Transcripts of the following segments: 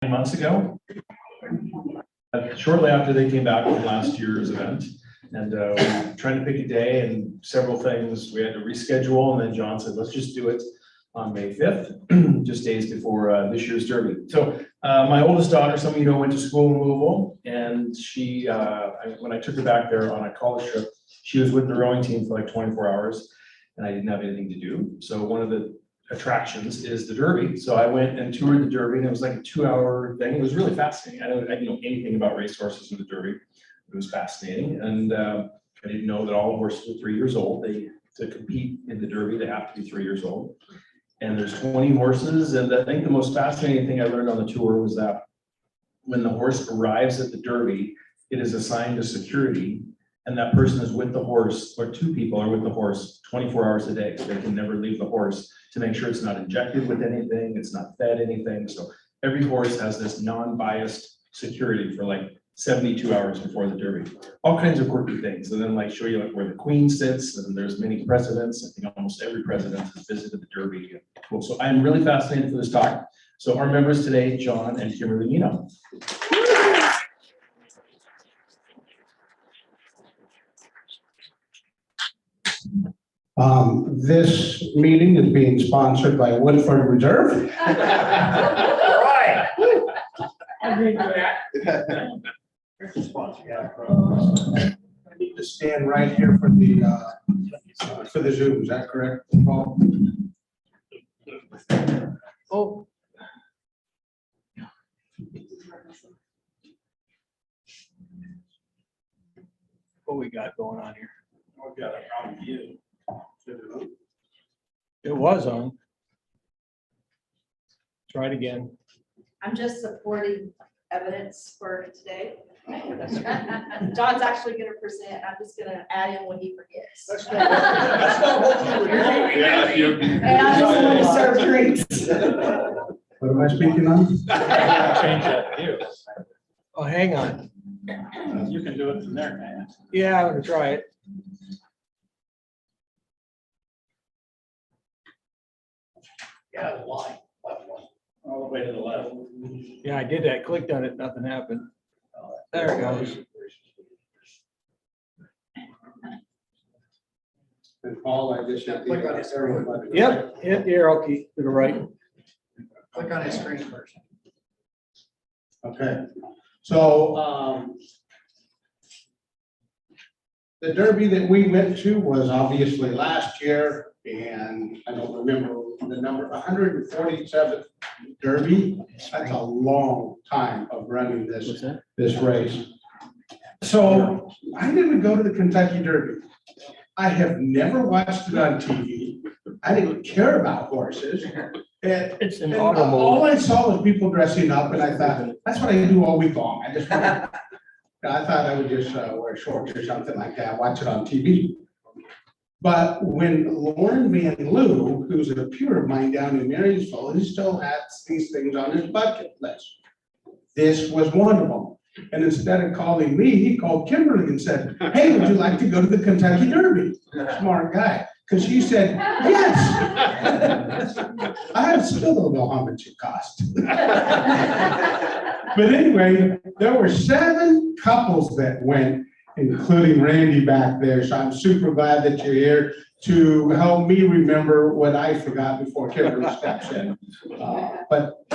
months ago, shortly after they came back from last year's event. And we were trying to pick a day and several things we had to reschedule. And then John said, let's just do it on May 5th, just days before this year's Derby. So my oldest daughter, some of you know, went to school in Louisville. And she, when I took her back there on a college trip, she was with the rowing team for like 24 hours. And I didn't have anything to do. So one of the attractions is the Derby. So I went and toured the Derby, and it was like a 2-hour thing. It was really fascinating. I didn't know anything about racehorses in the Derby. It was fascinating. And I didn't know that all the horses were 3 years old. To compete in the Derby, they have to be 3 years old. And there's 20 horses. And I think the most fascinating thing I learned on the tour was that when the horse arrives at the Derby, it is assigned a security. And that person is with the horse, or two people are with the horse 24 hours a day. So they can never leave the horse to make sure it's not injected with anything, it's not fed anything. So every horse has this non-biased security for like 72 hours before the Derby. All kinds of quirky things. And then like show you like where the Queen sits, and there's many presidents. I think almost every president has visited the Derby. Cool. So I'm really fascinated for this talk. So our members today, John and Kimberly Meno. This meeting is being sponsored by Woodford Reserve. All right. I agree with that. I need to stand right here for the Zoom. Is that correct, Paul? Oh. What we got going on here? We've got a problem with you. It was on. Try it again. I'm just supporting evidence for today. John's actually gonna present, I'm just gonna add in what he forgets. That's not what you were doing. And I'm just gonna serve drinks. What am I speaking on? Change that view. Oh, hang on. You can do it from there, man. Yeah, I'm gonna try it. Yeah, the line, left one, all the way to the left. Yeah, I did that. Clicked on it. Nothing happened. There it goes. And Paul, I just have to click on his arrow button. Yep, hit the arrow key to the right. Click on his screen first. Okay, so the Derby that we went to was obviously last year, and I don't remember the number, 147th Derby. That's a long time of running What's that? this race. So I didn't go to the Kentucky Derby. I have never watched it on TV. I didn't care about horses. It's an And auto all mode. I saw was people dressing up, and I thought, that's what I do all week long. I thought I would just wear shorts or something like that, watch it on TV. But when Lauren Van Loo, who's a peer of mine down in Marysville, he still has these things on his bucket list. This was one of them. And instead of calling me, he called Kimberly and said, hey, would you like to go to the Kentucky Derby? Smart guy. Because she said, yes. I still don't know how much it cost. But anyway, there were 7 couples that went, including Randy back there. So I'm super glad that you're here to help me remember what I forgot before Kimberly steps in. But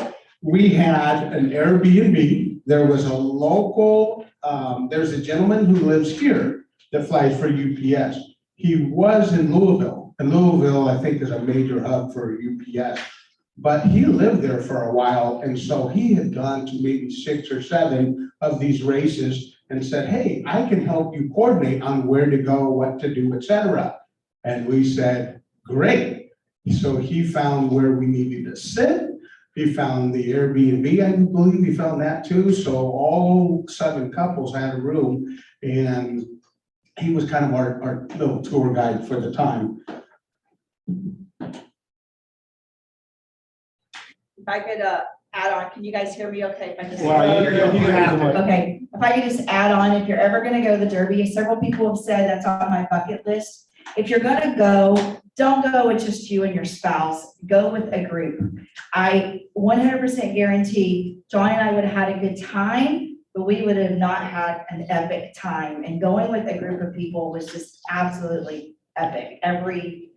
we had an Airbnb. There was a local, there's a gentleman who lives here that flies for UPS. He was in Louisville, and Louisville, I think, is a major hub for UPS. But he lived there for a while, and so he had gone to maybe 6 or 7 of these races and said, hey, I can help you coordinate on where to go, what to do, etc. And we said, great. So he found where we needed to sit. He found the Airbnb, I believe he found that too. So all 7 couples had a room, and he was kind of our little tour guide for the time. If I could add on, can you guys hear me okay? If I just- Okay, if I could just add on, if you're ever gonna go to the Derby, several people have said that's on my bucket list. If you're gonna go, don't go with just you and your spouse, go with a group. I 100% guarantee John and I would have had a good time, but we would have not had an epic time. And going with a group of people was just absolutely epic, every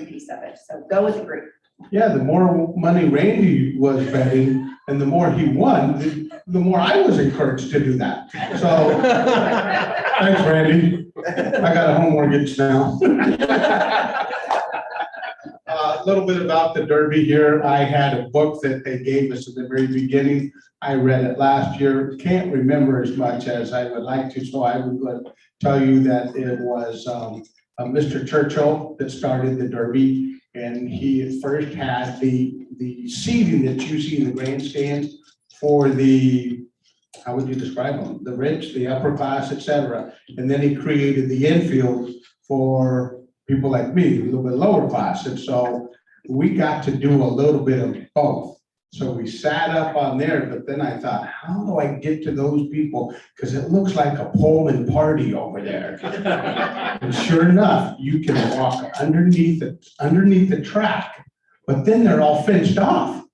piece of it. So go with a group. Yeah, the more money Randy was betting and the more he won, the more I was encouraged to do that. So, thanks, Randy. I got a home mortgage now. A little bit about the Derby here. I had a book that they gave us at the very beginning. I read it last year. Can't remember as much as I would like to, so I would tell you that it was Mr. Churchill that started the Derby. And he at first had the seating that you see in the grandstands for the, how would you describe them? The rich, the upper class, et cetera. And then he created the infield for people like me, a little bit lower class. And so we got to do a little bit of both. So we sat up on there, but then I thought, how do I get to those people? Because it looks like a Pullman party over there. And sure enough, you can walk underneath the track, but then they're all fenced off.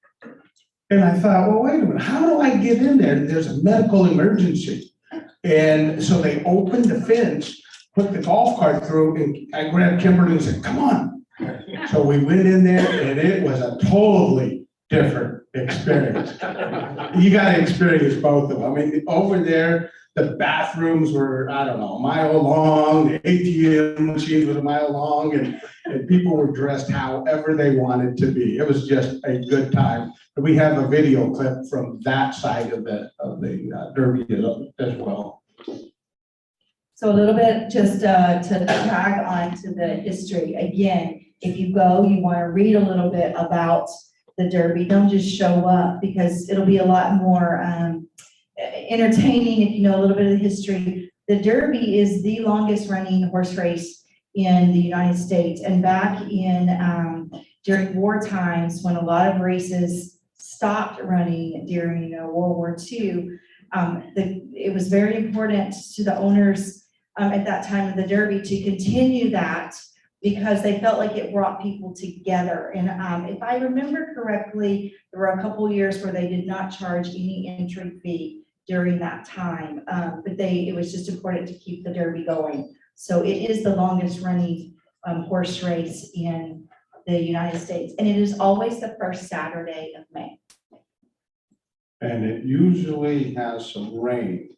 And I thought, well, wait a minute, how do I get in there? There's a medical emergency. And so they opened the fence, put the golf cart through, and I grabbed Kimberly and said, come on. So we went in there and it was a totally different experience. You got to experience both of them. I mean, over there, the bathrooms were, I don't know, a mile long, the ATM machine was a mile long, and people were dressed however they wanted to be. It was just a good time. We have a video clip from that side of the Derby as well. So a little bit just to tag on to the history. Again, if you go, you want to read a little bit about the Derby. Don't just show up, because it'll be a lot more entertaining if you know a little bit of the history. The Derby is the longest running horse race in the United States. And back in during war times, when a lot of races stopped running during World War II, it was very important to the owners at that time of the Derby to continue that, because they felt like it brought people together. And if I remember correctly, there were a couple years where they did not charge any entry fee during that time, but it was just important to keep the Derby going. So it is the longest running horse race in the United States, and it is always the first Saturday of May. And it usually has some rain,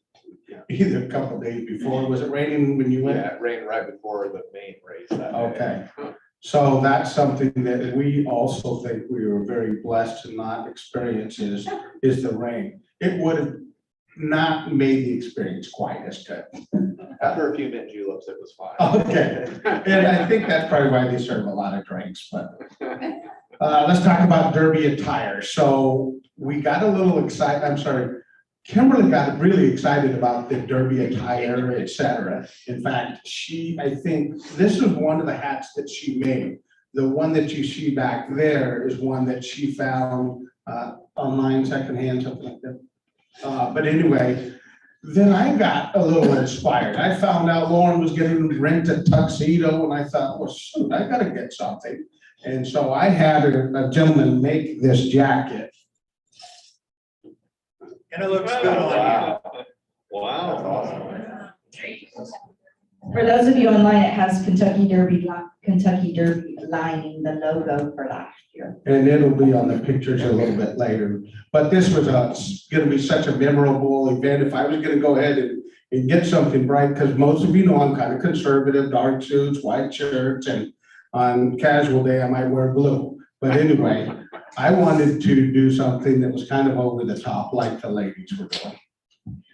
either a couple days before. Was it raining when you went? Yeah, it rained right before the main race that day. Okay, so that's something that we also think we were very blessed to not experience is the rain. It would have not made the experience quite as good. After a few mint juleps, it was fine. Okay, and I think that's probably why they serve a lot of drinks, but let's talk about Derby attire. So we got a little excited, Kimberly got really excited about the Derby attire, et cetera. In fact, I think this is one of the hats that she made. The one that you see back there is one that she found online, secondhand, something like that. But anyway, then I got a little inspired. I found out Lauren was getting to rent a tuxedo, and I thought, well, shoot, I gotta get something. And so I had a gentleman make this jacket. And it looks good on Wow. Wow. That's awesome. For those of you online, it has Kentucky Derby lining, the logo for last year. And it'll be on the pictures a little bit later. But this was gonna be such a memorable event. If I was gonna go ahead and get something bright, because most of you know I'm kind of conservative, dark suits, white shirts, and on casual day, I might wear blue. But anyway, I wanted to do something that was kind of over the top, like the ladies were doing.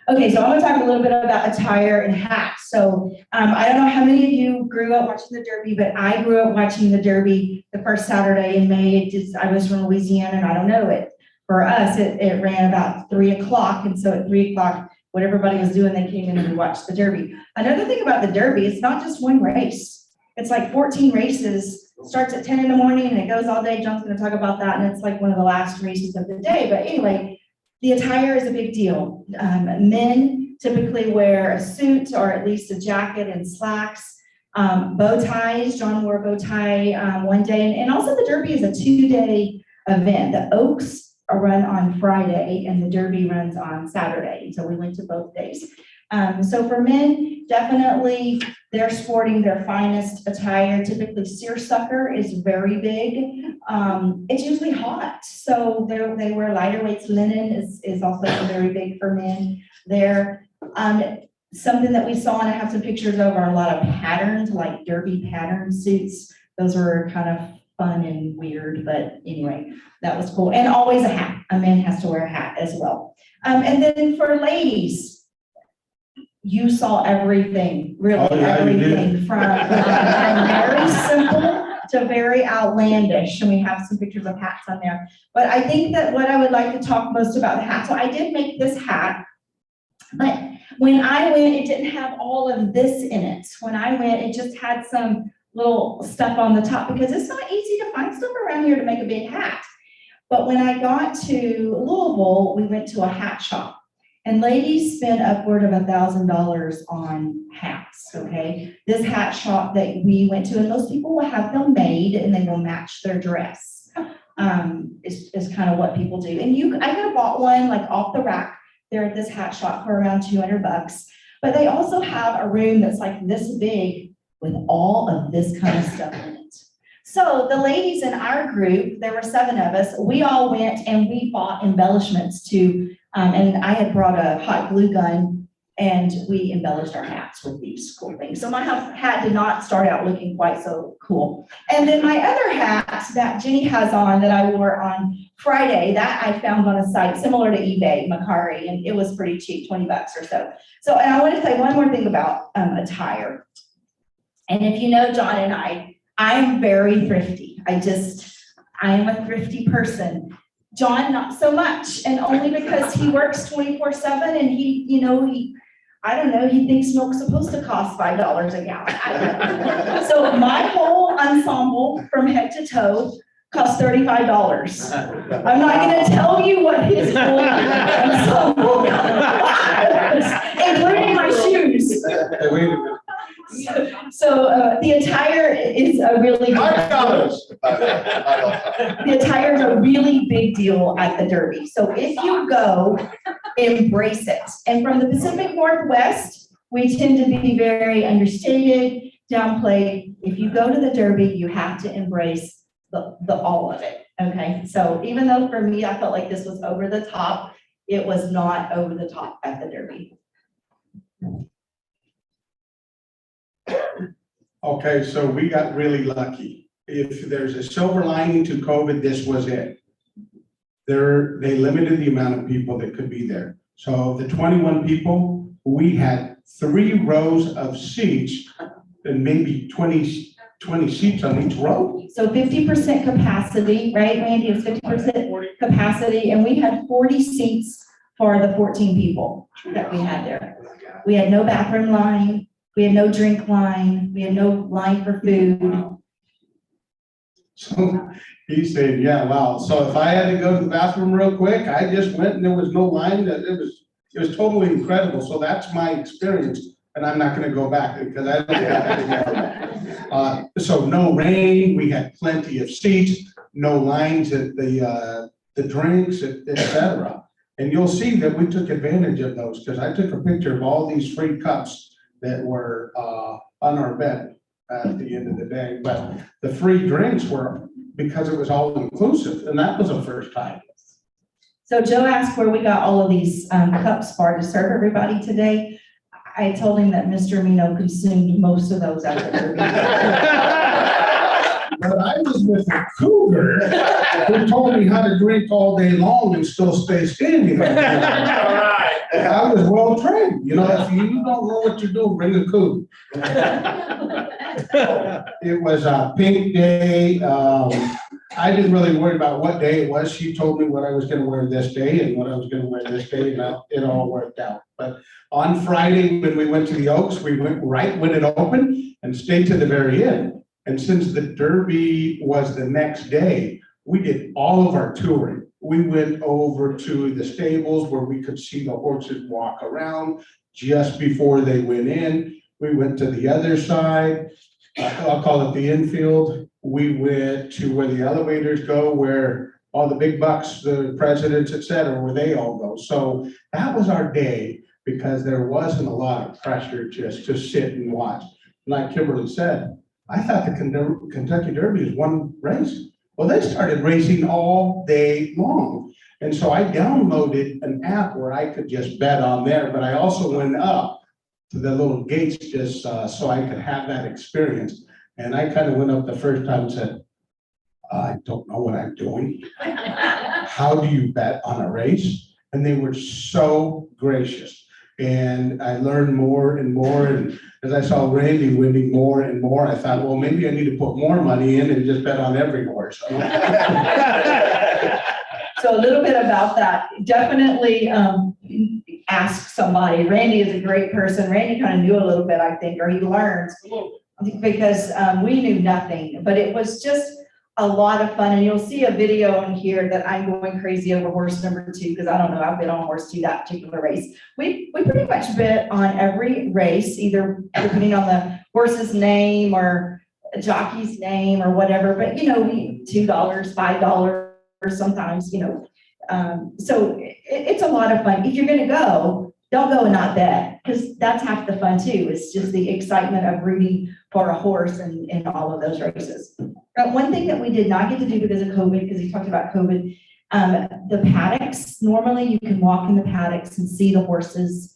Okay, so I'm gonna talk a little bit about attire and hats. So I don't know how many of you grew up watching the Derby, but I grew up watching the Derby the first Saturday in May. I was from Louisiana, and I don't know it. For us, it ran about 3 o'clock, and so at 3 o'clock, what everybody was doing, they came in and we watched the Derby. Another thing about the Derby, it's not just one race. It's like 14 races. Starts at 10 in the morning and it goes all day. John's gonna talk about that, and it's like one of the last races of the day. But anyway, the attire is a big deal. Men typically wear a suit or at least a jacket and slacks. Bow ties, John wore a bow tie one day, and also the Derby is a 2-day event. The Oaks are run on Friday and the Derby runs on Saturday, so we went to both days. So for men, definitely they're sporting their finest attire. Typically seersucker is very big. It's usually hot, so they wear lighter weights. Linen is also very big for men there. Something that we saw, and I have some pictures of, are a lot of patterns, like Derby pattern suits. Those were kind of fun and weird, but anyway, that was cool. And always a hat. A man has to wear a hat as well. And then for ladies, you saw everything, really Oh, yeah, you did. everything from very simple to very outlandish. And we have some pictures of hats on there. But I think that what I would like to talk most about the hat. So I did make this hat, but when I went, it didn't have all of this in it. When I went, it just had some little stuff on the top because it's not easy to find stuff around here to make a big hat. But when I got to Louisville, we went to a hat shop. And ladies spend upward of $1,000 on hats, okay? This hat shop that we went to, and most people will have them made and they will match their dress. Is kind of what people do. And I could have bought one like off the rack there at this hat shop for around $200. But they also have a room that's like this big with all of this kind of stuff in it. So the ladies in our group, there were 7 of us, we all went and we bought embellishments to, and I had brought a hot glue gun and we embellished our hats with these cool things. So my hat did not start out looking quite so cool. And then my other hat that Jenny has on that I wore on Friday, that I found on a site similar to eBay, Macari, and it was pretty cheap, $20 or so. So, and I want to say one more thing about attire. And if you know John and I'm very thrifty. I am a thrifty person. John, not so much, and only because he works 24/7 and I don't know, he thinks milk's supposed to cost $5 a gallon. I don't know. So my whole ensemble from head to toe cost $35. I'm not gonna tell you what his whole ensemble cost, including my shoes. So the attire is a really the attire is a really big deal at the Derby. So if you go, embrace it. And from the Pacific Northwest, we tend to be very understated, downplayed. If you go to the Derby, you have to embrace the all of it. Okay. So even though for me, I felt like this was over the top, it was not over the top at the Derby. Okay, so we got really lucky. If there's a silver lining to COVID, this was it. They limited the amount of people that could be there. So of the 21 people, we had 3 rows of seats and maybe 20 seats on each row. So 50% capacity, right, Randy? It's 50% capacity, and we had 40 seats for the 14 people that we had there. We had no bathroom line. We had no drink line. We had no line for food. So he said, yeah, wow. So if I had to go to the bathroom real quick, I just went and there was no line. It was totally incredible. So that's my experience. And I'm not going to go back because I don't think so no rain. We had plenty of seats, no lines at the drinks, etc. And you'll see that we took advantage of those because I took a picture of all these free cups that were on our bed at the end of the day. But the free drinks were because it was all inclusive, and that was the first time. So Joe asked where we got all of these cups for to serve everybody today. I told him that Mr. Meno consumed most of those at the Derby. But I was with a cougar who told me how to drink all day long and still stay standing. I was well trained. You know, if you don't know what you're doing, bring a cougar. It was a pink day. I didn't really worry about what day it was. She told me what I was going to wear this day and what I was going to wear this day, and it all worked out. But on Friday, when we went to the Oaks, we went right when it opened and stayed to the very end. And since the Derby was the next day, we did all of our touring. We went over to the stables where we could see the horses walk around just before they went in. We went to the other side, I'll call it the infield. We went to where the elevators go, where all the big bucks, the presidents, et cetera, where they all go. So that was our day because there wasn't a lot of pressure just to sit and watch. Like Kimberly said, I thought the Kentucky Derby is one race. Well, they started racing all day long. And so I downloaded an app where I could just bet on there, but I also went up to the little gates just so I could have that experience. And I kind of went up the first time and said, I don't know what I'm doing. How do you bet on a race? And they were so gracious. And I learned more and more. And as I saw Randy winning more and more, I thought, well, maybe I need to put more money in and just bet on every horse. So a little bit about that, definitely ask somebody. Randy is a great person. Randy kind of knew a little bit, I think, or he learned, because we knew nothing, but it was just a lot of fun. And you'll see a video in here that I'm going crazy over horse number 2, because I don't know, I've been on horse 2 that particular race. We pretty much bet on every race, either depending on the horse's name or a jockey's name or whatever, but we $2, $5 sometimes, so it's a lot of fun. If you're going to go, don't go and not bet, because that's half the fun too. It's just the excitement of rooting for a horse in all of those races. But one thing that we did not get to do because of COVID, because he talked about COVID, the paddocks, normally you can walk in the paddocks and see the horses.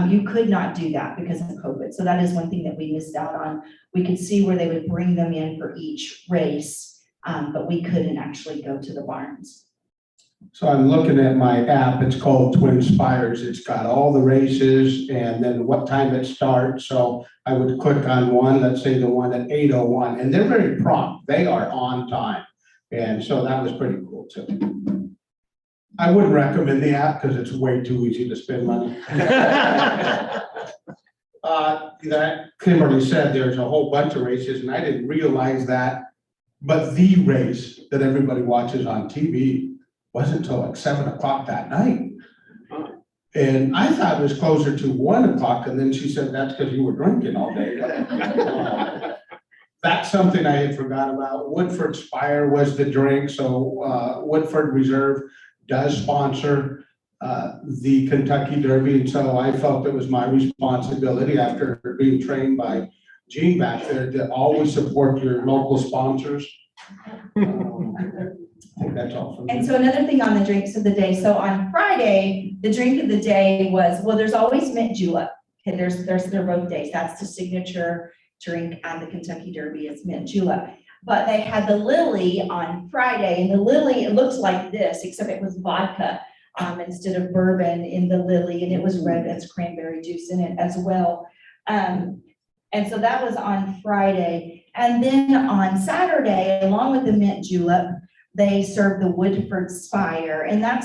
You could not do that because of COVID. So that is one thing that we missed out on. We could see where they would bring them in for each race, but we couldn't actually go to the barns. So I'm looking at my app, it's called Twin Spires. It's got all the races and then what time it starts. So I would click on one, let's say the one at 8:01, and they're very prompt. They are on time. And so that was pretty cool too. I wouldn't recommend the app because it's way too easy to spend money. That Kimberly said there's a whole bunch of races and I didn't realize that, but the race that everybody watches on TV wasn't until like 7 o'clock that night. And I thought it was closer to 1 o'clock, and then she said, that's because you were drinking all day. That's something I had forgot about. Woodford Spire was the drink, so Woodford Reserve does sponsor the Kentucky Derby, and so I felt it was my responsibility after being trained by Gene back there to always support your local sponsors. I think that's all for me. And so another thing on the drinks of the day. So on Friday, the drink of the day was, well, there's always mint julep. Okay, they're both days. That's the signature drink at the Kentucky Derby is mint julep. But they had the lily on Friday, and the lily, it looks like this, except it was vodka instead of bourbon in the lily, and it was red, that's cranberry juice in it as well. And so that was on Friday. And then on Saturday, along with the mint julep, they serve the Woodford Spire, and that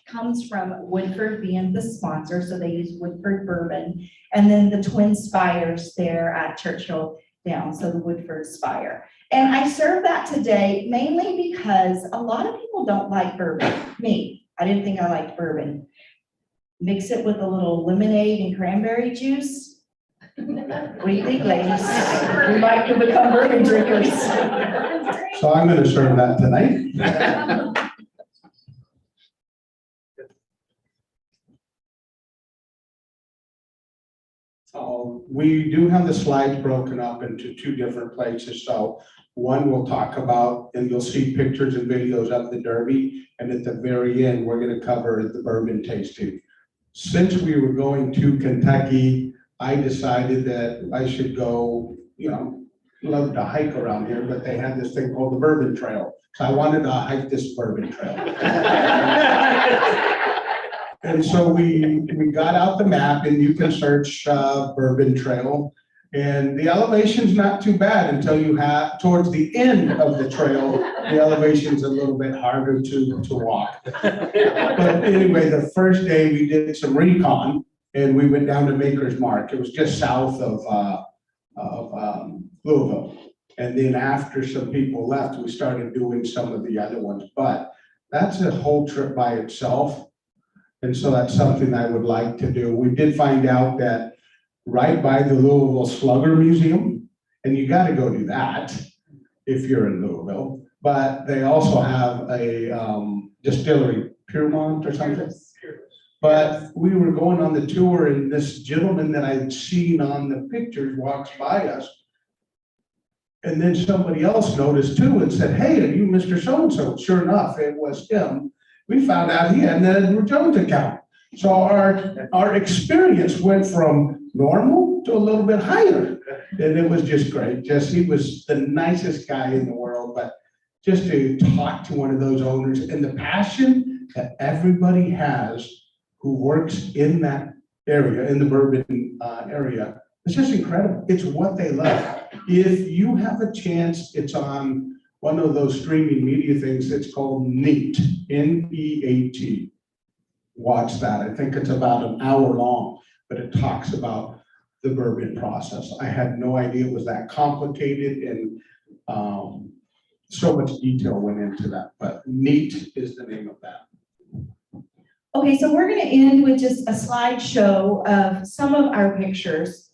comes from Woodford being the sponsor, so they use Woodford bourbon, and then the Twin Spires there at Churchill Down, so the Woodford Spire. And I serve that today mainly because a lot of people don't like bourbon. Me, I didn't think I liked bourbon. Mix it with a little lemonade and cranberry juice. What do you think, ladies? We might become bourbon drinkers. So I'm going to serve that tonight. We do have the slides broken up into 2 different places. So one we'll talk about, and you'll see pictures and videos of the Derby. And at the very end, we're going to cover the bourbon tasting. Since we were going to Kentucky, I decided that I should go, love to hike around here, but they had this thing called the Bourbon Trail. So I wanted to hike this Bourbon Trail. And so we got out the map, and you can search Bourbon Trail. And the elevation's not too bad until you have, towards the end of the trail, the elevation's a little bit harder to walk. But anyway, the first day we did some recon, and we went down to Maker's Mark. It was just south of Louisville. And then after some people left, we started doing some of the other ones, but that's a whole trip by itself. And so that's something I would like to do. We did find out that right by the Louisville Slugger Museum, and you gotta go do that if you're in Louisville. But they also have a distillery, Piermont or something. But we were going on the tour and this gentleman that I'd seen on the pictures walks by us. And then somebody else noticed too and said, "Hey, are you Mr. So-and-so?" Sure enough, it was him. We found out he had an Edward Jones account. So our experience went from normal to a little bit higher. And it was just great. He was the nicest guy in the world, but just to talk to one of those owners and the passion that everybody has who works in that area, in the Bourbon area, it's just incredible. It's what they love. If you have a chance, it's on one of those streaming media things. It's called NEAT, N-E-A-T. Watch that. I think it's about an hour long, but it talks about the bourbon process. I had no idea it was that complicated, and so much detail went into that, but NEAT is the name of that. Okay, so we're gonna end with just a slideshow of some of our pictures.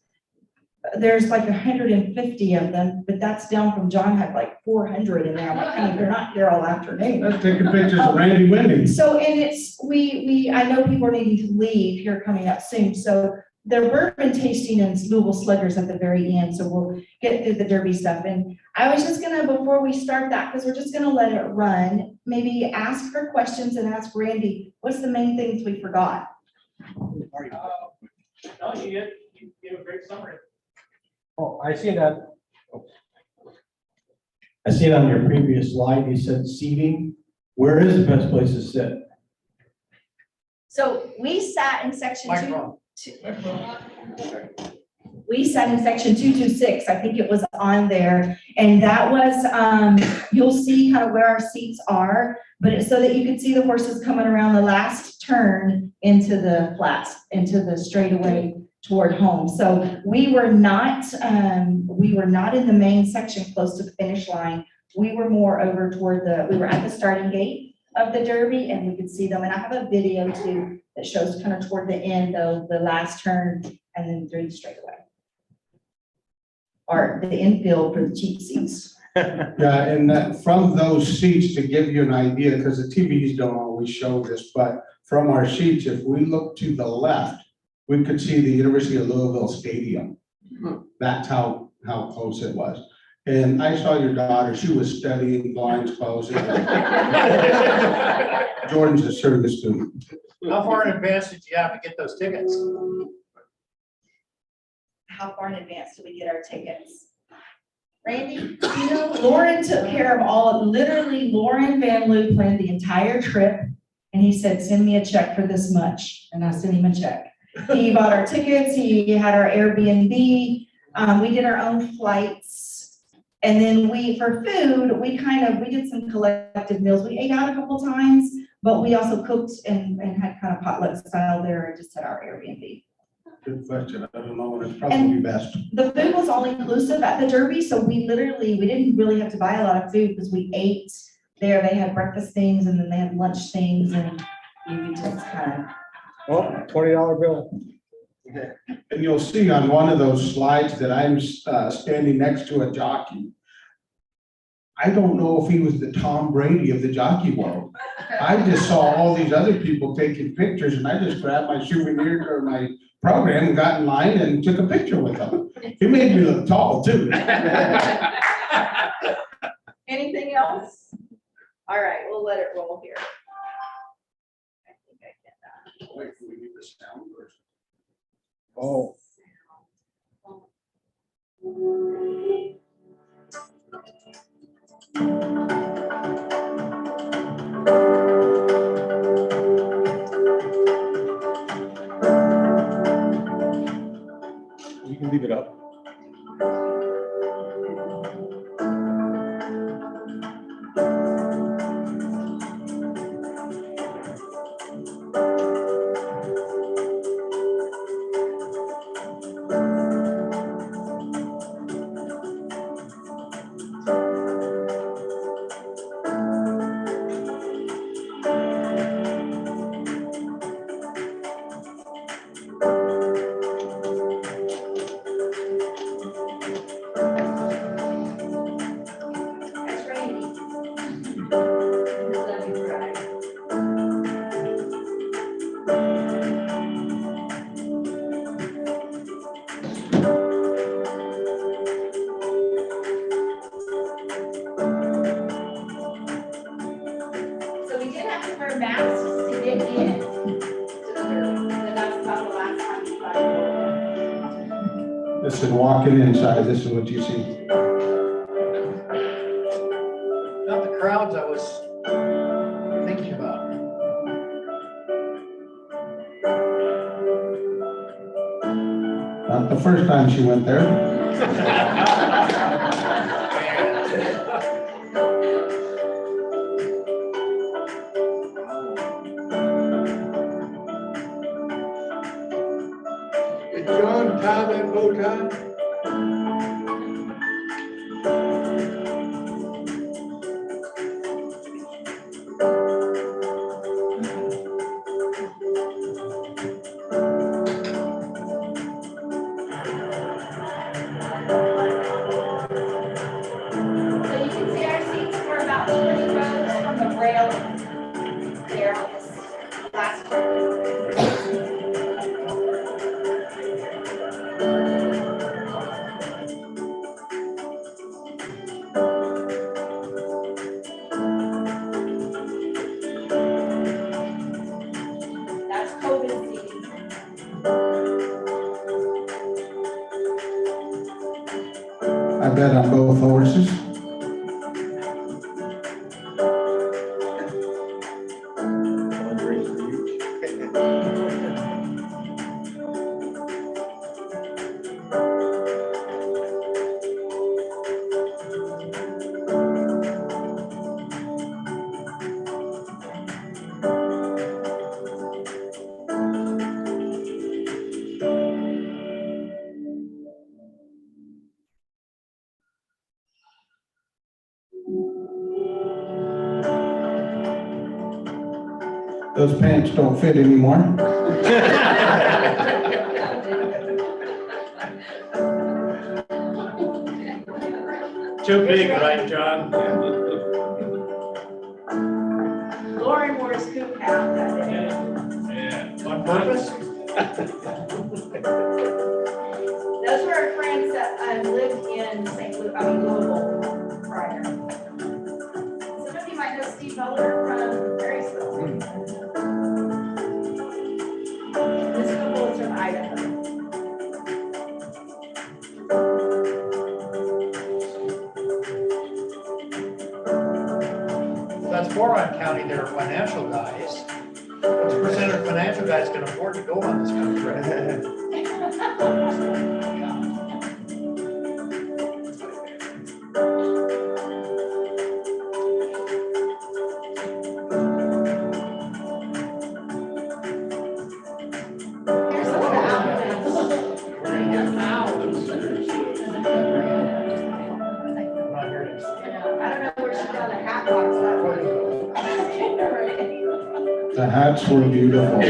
There's like 150 of them, but that's down from John had like 400 in there. I'm like, honey, they're not here all afternoon. Let's take pictures of Randy Wendy. So, and it's, I know people are needing to leave here coming up soon, so the bourbon tasting and Louisville Sluggers at the very end, so we'll get through the Derby stuff. And I was just gonna, before we start that, because we're just gonna let it run, maybe ask her questions and ask Randy, what's the main things we forgot? No, you gave a great summary. Oh, I see that. I see it on your previous slide, you said seating. Where is the best place to sit? So we sat in section Microphone. We sat in section 226, I think it was on there, and that was, you'll see kind of where our seats are, but it's so that you could see the horses coming around the last turn into the flats, into the straightaway toward home. So we were not in the main section close to the finish line. We were more over toward we were at the starting gate of the Derby, and we could see them. And I have a video too that shows kind of toward the end of the last turn and then through the straightaway. Or the infield for the cheap seats. Yeah, and that from those seats, to give you an idea, because the TVs don't always show this, but from our seats, if we look to the left, we could see the University of Louisville Stadium. That's how close it was. And I saw your daughter, she was studying blinds closed. Jordan's a service student. How far in advance did you have to get those tickets? How far in advance do we get our tickets? Randy, you know, Lauren took care of literally Lauren Van Loo planned the entire trip. And he said, send me a check for this much. And I sent him a check. He bought our tickets, he had our Airbnb, we did our own flights. And then for food, we did some collective meals. We ate out a couple times, but we also cooked and had kind of potluck style there and just had our Airbnb. Good question. I don't know, it's probably best. The food was all inclusive at the Derby, so we didn't really have to buy a lot of food because we ate there. They had breakfast things and then they had lunch things, and we just kind of. Oh, $20 bill. And you'll see on one of those slides that I'm standing next to a jockey. I don't know if he was the Tom Brady of the jockey world. I just saw all these other people taking pictures, and I just grabbed my souvenir or my program and got in line and took a picture with them. He made me look tall too. Anything else? All right, we'll let it roll here. I think I can. Wait, can we get the sound first? Oh. You can leave it up. Listen, walking inside, this is what you see. Not the crowds I was thinking about. Not the first time she went there. Did John tie that bow tie? So you can see our seats were about 20 rows from the railing there on this last row. That's COVID seating. I bet on both horses. Those pants don't fit anymore. Too big, right, John? Lauren wore his coop hat that day. Yeah. On purpose? Those were our friends that lived in Louisville prior. Some of you might know Steve Miller from Marysville. This couple is from Idaho. That's Boron County, they're financial guys. Which percent of financial guys can afford to go on this country? Here's some of the outfits. I don't know where she got a hat box that way. The hats were beautiful.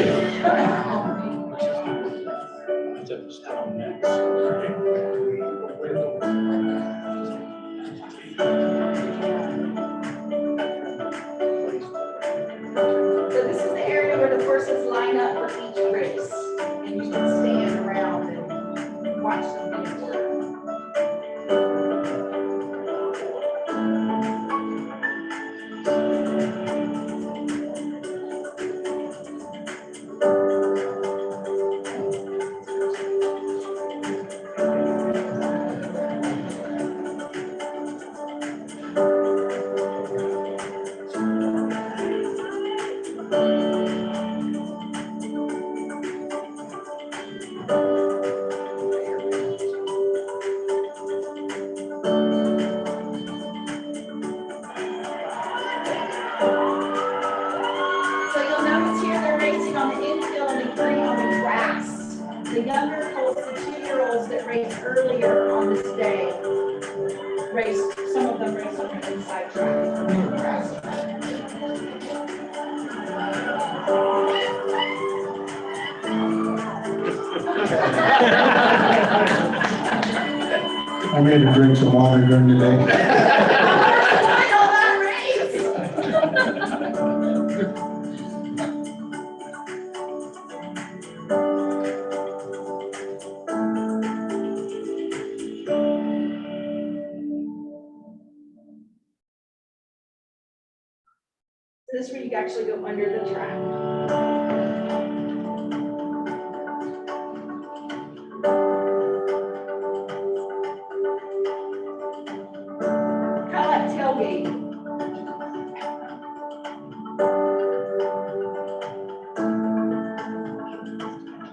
So this is the area where the horses line up for each race, and you can stand around and watch them get work. So you'll notice here they're racing on the infield and the green on the grass. The younger colts, the 2-year-olds that raced earlier on this day, some of them raced on the inside track. I made her drink some water during the day. I know that race. This is where you actually go under the track.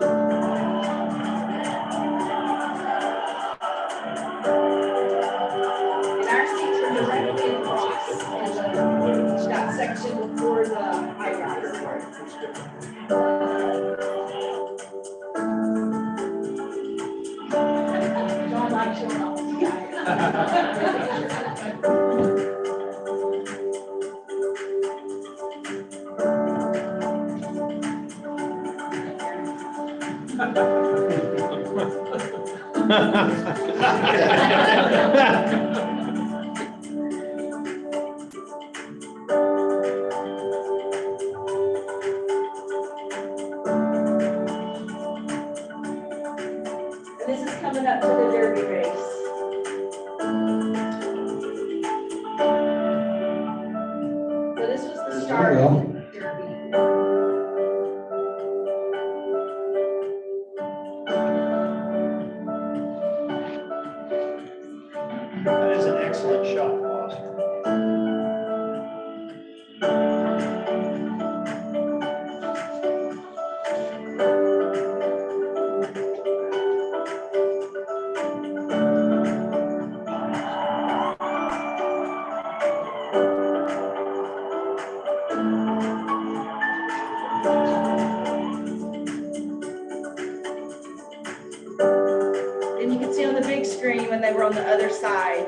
And our seats are directly across that section before the eyebrows. Don't like showing off the And this is coming up to the Derby race. So this was the start of the Derby. That is an excellent shot, boss. And you can see on the big screen when they were on the other side.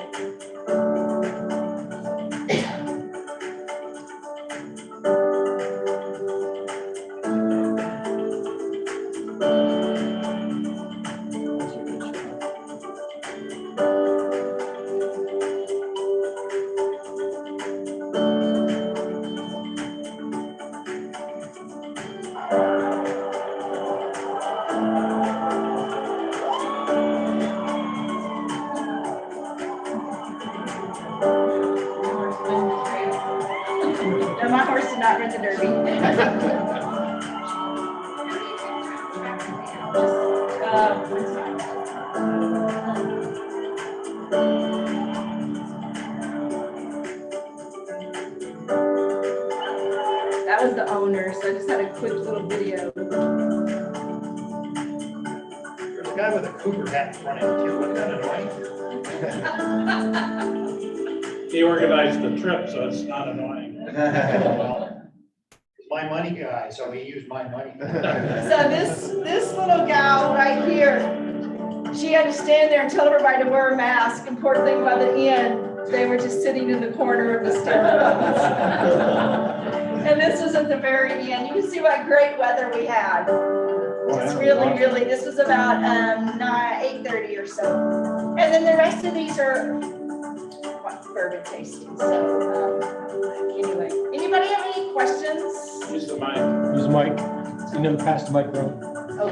No, my horse did not run the Derby. One time. That was the owner, so I just had a quick little video. There's a guy with a cougar hat in front of him too. Wasn't that annoying? He organized the trip, so it's not annoying. He's my money guy, so he used my money. So this little gal right here, she had to stand there and tell everybody to wear a mask. And poor thing, by the end, they were just sitting in the corner of the stairwell. And this was at the very end. You can see what great weather we had. It's really, this was about 8:30 or so. And then the rest of these are bourbon tasting. So anyway, anybody have any questions? Use the mic. Use the mic. You never passed the mic around. Oh.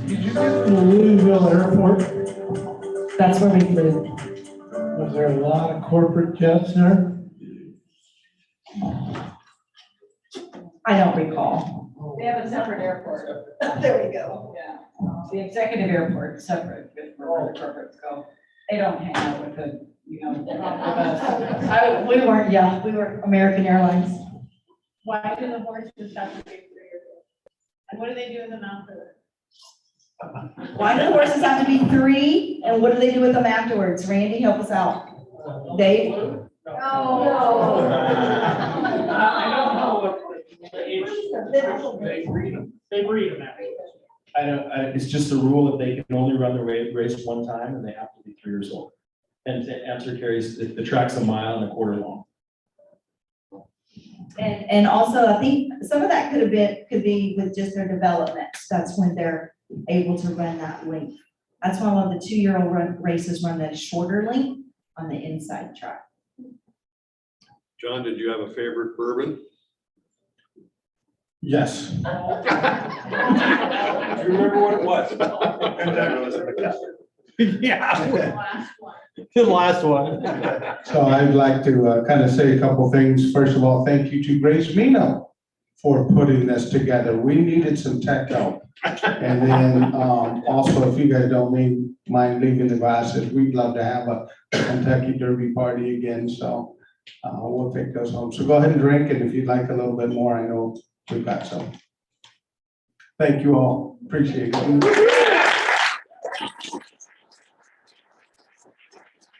Did you get to the Louisville airport? That's where we live. Was there a lot of corporate jets there? I don't recall. We have a separate airport. There we go. Yeah. The executive airport is separate, with where the corporates go. They don't hang out with the, we weren't, we were American Airlines. Why do the horses have to be free? And what do they do in the mountain? Why do the horses have to be 3? And what do they do with them afterwards? Randy, help us out. Dave? Oh. I don't know what the age. They breed them after. It's just a rule that they can only run the race one time and they have to be 3 years old. And to answer Carrie's, the track's 1.25 miles long. And also, I think some of that could be with just their development. That's when they're able to run that length. That's why a lot of the 2-year-old races run that shorter length on the inside track. John, did you have a favorite bourbon? Yes. Do you remember what it was? Yeah. The last one. So I'd like to kind of say a couple things. First of all, thank you to Grace Meno for putting this together. We needed some tech help. And then also, if you guys don't mind leaving the glasses. We'd love to have a Kentucky Derby party again, so we'll take those home. So go ahead and drink, and if you'd like a little bit more, I know we've got some. Thank you all. Appreciate it.